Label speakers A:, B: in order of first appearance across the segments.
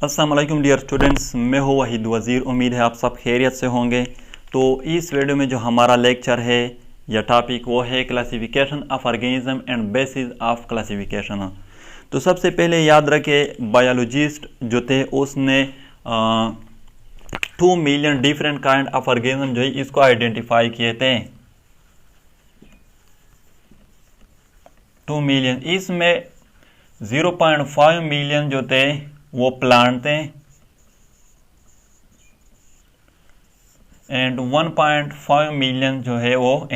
A: अस्सलाम वालेकुम dear students, मैं हूँ वहीद वज़ीर। उम्मीद है आप सब खैरियत से होंगे। तो इस वीडियो में जो हमारा लेक्चर है या टॉपिक वो है classification of organism and bases of classification. तो सबसे पहले याद रखें, बायोलॉजिस्ट जो थे उसने 2 million different kind of organism जो है इसको आइडेंटिफाई किए थे। 2 मिलियन, इसमें 0.5 मिलियन जो थे वो प्लांट थे एंड 1.5 मिलियन जो है वो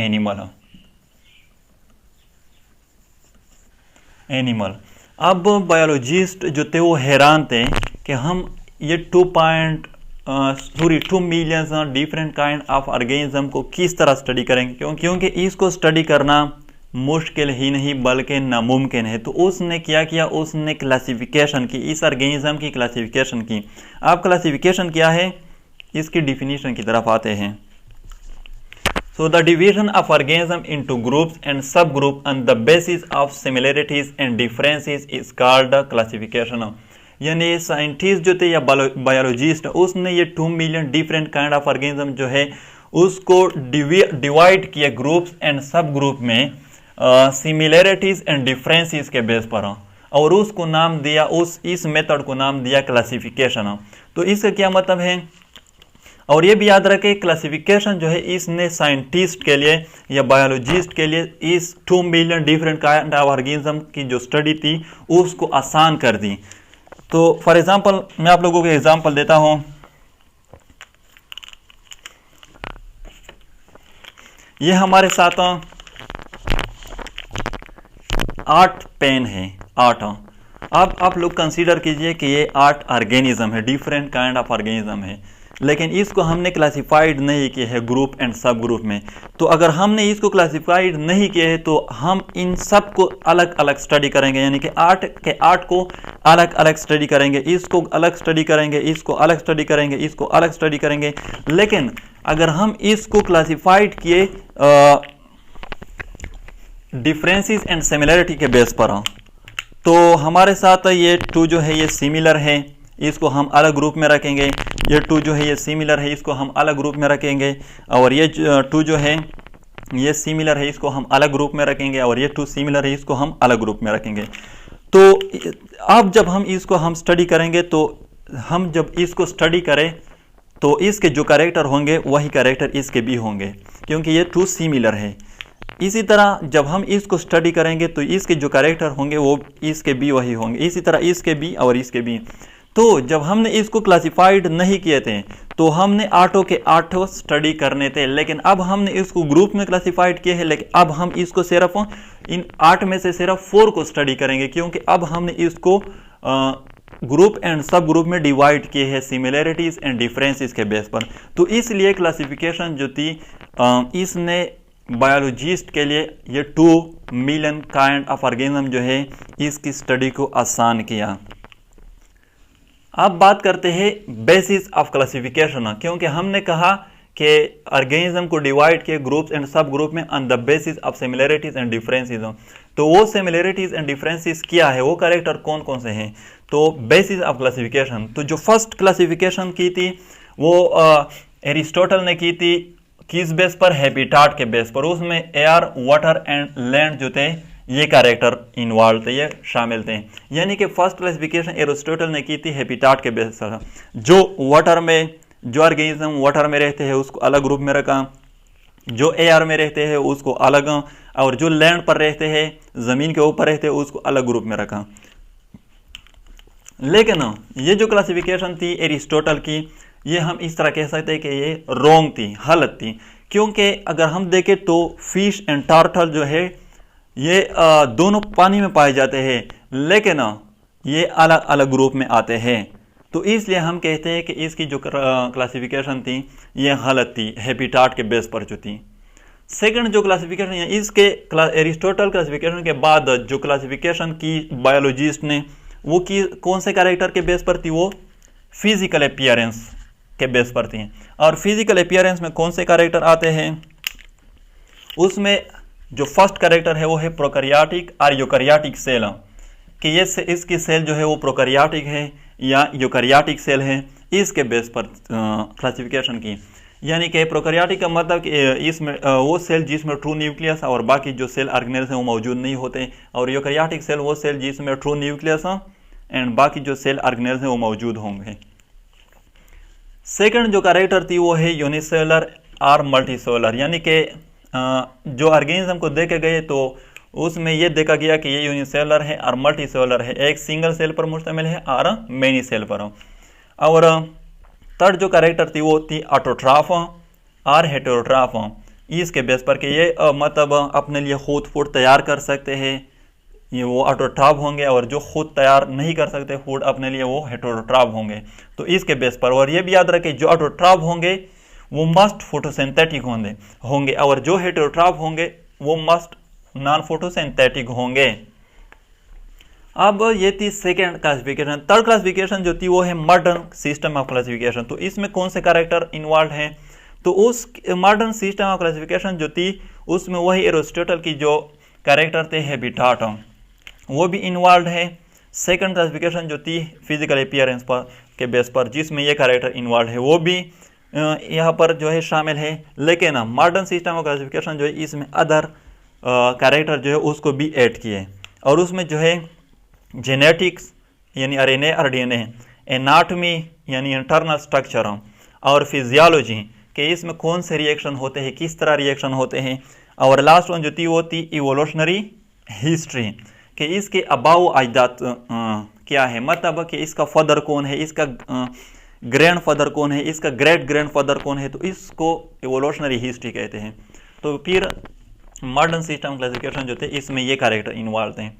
A: एनिमल। अब बायोलॉजिस्ट जो थे वो हैरान थे कि हम ये 2 million different kind of organism को किस तरह स्टडी करेंगे, क्योंकि इसको स्टडी करना मुश्किल ही नहीं बल्कि नामुमकिन है। तो उसने क्या किया, उसने क्लासिफिकेशन की, इस ऑर्गेनिज्म की क्लासिफिकेशन की। आप क्लासिफिकेशन क्या है इसकी डिफिनीशन की तरफ आते हैं। So the division of organism into groups and sub group on the basis of similarities and differences is called classification. यानी साइंटिस्ट जो थे या बायोलॉजिस्ट, उसने ये 2 million different kind of organism जो है उसको डिवाइड किया ग्रुप्स एंड सब ग्रुप में सिमिलरिटीज एंड डिफरेंसेस के बेस पर, और उसको नाम दिया, इस मेथड को नाम दिया क्लासिफिकेशन। तो इसका क्या मतलब है, और ये भी याद रखें क्लासिफिकेशन जो है इसने साइंटिस्ट के लिए या बायोलॉजिस्ट के लिए इस 2 million different kind of organism की जो स्टडी थी उसको आसान कर दी। तो फॉर एग्जांपल मैं आप लोगों को एग्जांपल देता हूं। ये हमारे साथ 8 पेन है, 8। अब आप लोग कंसीडर कीजिए कि ये 8 ऑर्गेनिज्म है, डिफरेंट काइंड ऑफ ऑर्गेनिज्म है, लेकिन इसको हमने क्लासिफाइड नहीं किए हैं ग्रुप एंड सब ग्रुप में। तो अगर हमने इसको क्लासिफाइड नहीं किए हैं तो हम इन सब को अलग अलग स्टडी करेंगे, यानी कि 8 के 8 को अलग अलग स्टडी करेंगे, इसको अलग स्टडी करेंगे, इसको अलग स्टडी करेंगे, इसको अलग स्टडी करेंगे। लेकिन अगर हम इसको क्लासिफाइड किए डिफरेंसेस एंड सिमिलरिटी के बेस पर, तो हमारे साथ ये 2 जो है ये सिमिलर है, इसको हम अलग ग्रुप में रखेंगे। ये 2 जो है ये सिमिलर है, इसको हम अलग ग्रुप में रखेंगे। और ये 2 जो है ये सिमिलर है, इसको हम अलग ग्रुप में रखेंगे। और ये 2 सिमिलर है, इसको हम अलग ग्रुप में रखेंगे। तो अब जब हम इसको हम स्टडी करेंगे, तो हम जब इसको स्टडी करें तो इसके जो कैरेक्टर होंगे वही कैरेक्टर इसके भी होंगे, क्योंकि ये 2 सिमिलर है। इसी तरह जब हम इसको स्टडी करेंगे तो इसके जो कैरेक्टर होंगे वो इसके भी वही होंगे, इसी तरह इसके भी और इसके भी। तो जब हमने इसको क्लासिफाइड नहीं किए थे तो हमने 8 के 8 स्टडी करने थे, लेकिन अब हमने इसको ग्रुप में क्लासिफाइड किए हैं। लेकिन अब हम इसको सिर्फ इन 8 में से सिर्फ 4 को स्टडी करेंगे, क्योंकि अब हमने इसको ग्रुप एंड सब ग्रुप में डिवाइड किए हैं सिमिलरिटीज एंड डिफरेंसेस के बेस पर। तो इसलिए क्लासिफिकेशन जो थी इसने बायोलॉजिस्ट के लिए ये 2 मिलियन काइंड ऑफ ऑर्गेनिज्म जो है इसकी स्टडी को आसान किया। अब बात करते हैं बेसिस ऑफ क्लासिफिकेशन, क्योंकि हमने कहा कि ऑर्गेनिज्म को डिवाइड किए ग्रुप्स एंड सब ग्रुप में on the basis of similarities and differences. तो वो सिमिलरिटीज एंड डिफरेंसेस क्या है, वो कैरेक्टर कौन कौन से हैं। तो बेसिस ऑफ क्लासिफिकेशन, तो जो फर्स्ट क्लासिफिकेशन की थी वो एरिस्टोटल ने की थी, किस बेस पर, हैबिटाट के बेस पर। उसमें एयर, वाटर एंड लैंड जो थे ये कैरेक्टर इन्वॉल्व थे, ये शामिल थे। यानी कि फर्स्ट क्लासिफिकेशन एरिस्टोटल ने की थी हैबिटाट के बेस पर। जो वाटर में, जो ऑर्गेनिज्म वाटर में रहते हैं उसको अलग ग्रुप में रखा, जो एयर में रहते हैं उसको अलग, और जो लैंड पर रहते हैं, जमीन के ऊपर रहते हैं, उसको अलग ग्रुप में रखा। लेकिन ये जो क्लासिफिकेशन थी एरिस्टोटल की, ये हम इस तरह कह सकते हैं कि ये रॉन्ग थी, गलत थी। क्योंकि अगर हम देखें तो फिश एंड टर्टल जो है ये दोनों पानी में पाए जाते हैं, लेकिन ये अलग अलग ग्रुप में आते हैं। तो इसलिए हम कहते हैं कि इसकी जो क्लासिफिकेशन थी ये गलत थी, हैबिटाट के बेस पर जो थी। सेकंड जो क्लासिफिकेशन है इसके एरिस्टोटल क्लासिफिकेशन के बाद जो क्लासिफिकेशन की बायोलॉजिस्ट ने वो की कौन से कैरेक्टर के बेस पर थी, वो फिजिकल अपीयरेंस के बेस पर थी। और फिजिकल अपीयरेंस में कौन से कैरेक्टर आते हैं, उसमें जो फर्स्ट कैरेक्टर है वो है प्रोकैरियोटिक और यूकैरियोटिक सेल, कि ये इसकी सेल जो है वो प्रोकैरियोटिक है या यूकैरियोटिक सेल है, इसके बेस पर क्लासिफिकेशन की। यानी कि प्रोकैरियोटिक का मतलब कि इसमें वो सेल जिसमें ट्रू न्यूक्लियस और बाकी जो सेल ऑर्गेनेल्स हैं वो मौजूद नहीं होते, और यूकैरियोटिक सेल वो सेल जिसमें ट्रू न्यूक्लियस एंड बाकी जो सेल ऑर्गेनेल्स हैं वो मौजूद होंगे। सेकंड जो कैरेक्टर थी वो है यूनिसेलुलर और मल्टीसेलुलर, यानी कि जो ऑर्गेनिज्म को देखे गए तो उसमें ये देखा गया कि ये यूनिसेलुलर है और मल्टीसेलुलर है, एक सिंगल सेल पर मुश्तमिल है और मेनी सेल पर। और थर्ड जो कैरेक्टर थी वो थी ऑटोट्रॉफ और हेटेरोट्रॉफ, इसके बेस पर कि ये मतलब अपने लिए खुद फूड तैयार कर सकते हैं, ये वो ऑटोट्रॉफ होंगे, और जो खुद तैयार नहीं कर सकते फूड अपने लिए वो हेटेरोट्रॉफ होंगे। तो इसके बेस पर, और ये भी याद रखें जो ऑटोट्रॉफ होंगे वो मस्ट फोटोसिंथेटिक होंगे और जो हेटेरोट्रॉफ होंगे वो मस्ट नॉन फोटोसिंथेटिक होंगे। अब ये थी सेकेंड क्लासिफिकेशन। थर्ड क्लासिफिकेशन जो थी वो है मॉडर्न सिस्टम ऑफ क्लासिफिकेशन। तो इसमें कौन से कैरेक्टर इन्वॉल्व हैं? तो उस मॉडर्न सिस्टम ऑफ क्लासिफिकेशन जो थी उसमें वही एरिस्टोटल की जो कैरेक्टर थे हैबिटाट वो भी इन्वॉल्व है। सेकंड क्लासिफिकेशन जो थी फिजिकल अपीयरेंस पर के बेस पर, जिसमें ये कैरेक्टर इन्वॉल्व है वो भी यहाँ पर जो है शामिल है। लेकिन मॉडर्न सिस्टम ऑफ क्लासिफिकेशन जो है इसमें अदर कैरेक्टर जो है उसको भी ऐड किए, और उसमें जो है जेनेटिक्स यानी आरएनए और डीएनए, एनाटॉमी यानी इंटरनल स्ट्रक्चर और फिजियोलॉजी के इसमें कौन से रिएक्शन होते हैं, किस तरह रिएक्शन होते हैं, और लास्ट वन जो थी वो थी इवोल्यूशनरी हिस्ट्री कि इसके अबाउ अजदाद क्या है, मतलब कि इसका फादर कौन है, इसका ग्रैंड फादर कौन है, इसका ग्रेट ग्रैंड फादर कौन है, तो इसको इवोल्यूशनरी हिस्ट्री कहते हैं। तो फिर मॉडर्न सिस्टम क्लासिफिकेशन जो थे इसमें ये कैरेक्टर इन्वॉल्व हैं।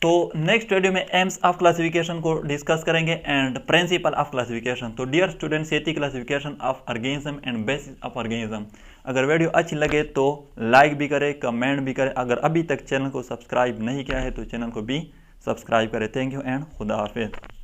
A: तो नेक्स्ट वीडियो में एम्स ऑफ क्लासिफिकेशन को डिस्कस करेंगे एंड प्रिंसिपल ऑफ क्लासिफिकेशन। तो डियर स्टूडेंट्स, ये थी classification of organism and bases of organism. अगर वीडियो अच्छी लगे तो लाइक भी करें, कमेंट भी करें। अगर अभी तक चैनल को सब्सक्राइब नहीं किया है तो चैनल को भी सब्सक्राइब करें। थैंक यू एंड खुदा हाफिज़।